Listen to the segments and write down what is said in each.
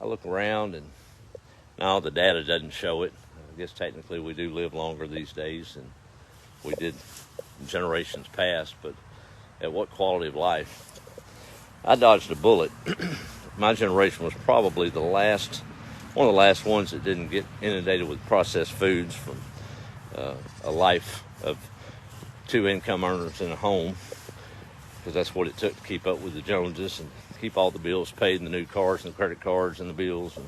look around, and now the data doesn't show it. I guess technically we do live longer these days than we did in generations past, but at what quality of life? I dodged a bullet. My generation was probably one of the last ones that didn't get inundated with processed foods from a life of 2 income earners in a home, because that's what it took to keep up with the Joneses and keep all the bills paid, and the new cars and the credit cards and the bills and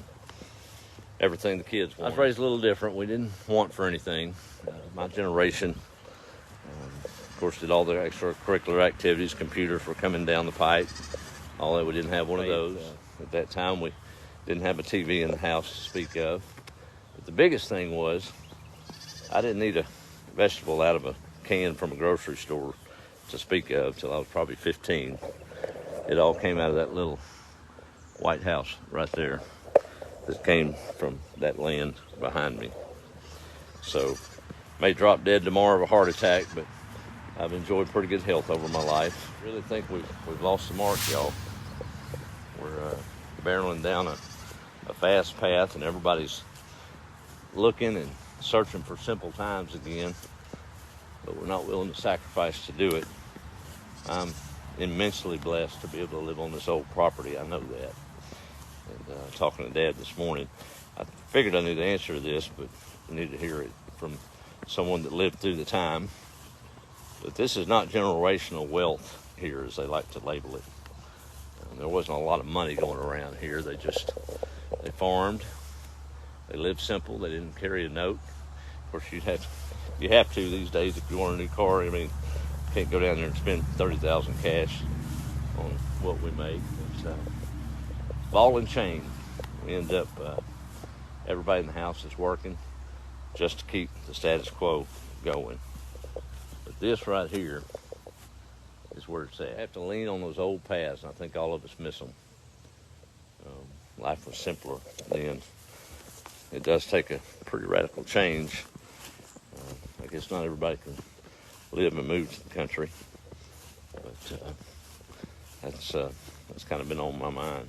everything the kids wanted. I was raised a little different. We didn't want for anything. My generation, of course, did all the extracurricular activities. Computers were coming down the pipe. All that, we didn't have one of those. At that time, we didn't have a TV in the house to speak of. But the biggest thing was, I didn't eat a vegetable out of a can from a grocery store to speak of till I was probably 15. It all came out of that little White House right there that came from that land behind me. So, may drop dead tomorrow of a heart attack, but I've enjoyed pretty good health over my life. I really think we've lost the mark, y'all. We're barreling down a fast path, and everybody's looking and searching for simple times again, but we're not willing to sacrifice to do it. I'm immensely blessed to be able to live on this old property. I know that. And talking to Dad this morning, I figured I knew the answer to this, but I need to hear it from someone that lived through the time. But this is not generational wealth here, as they like to label it. There wasn't a lot of money going around here. They farmed. They lived simple. They didn't carry a note. Of course, you have to these days if you want a new car. I mean, you can't go down there and spend $30,000 cash on what we make. It's ball and chain. We end up, everybody in the house is working just to keep the status quo going. But this right here is where it's at. I have to lean on those old paths, and I think all of us miss them. Life was simpler then. It does take a pretty radical change. I guess not everybody can live and move to the country, but that's kind of been on my mind.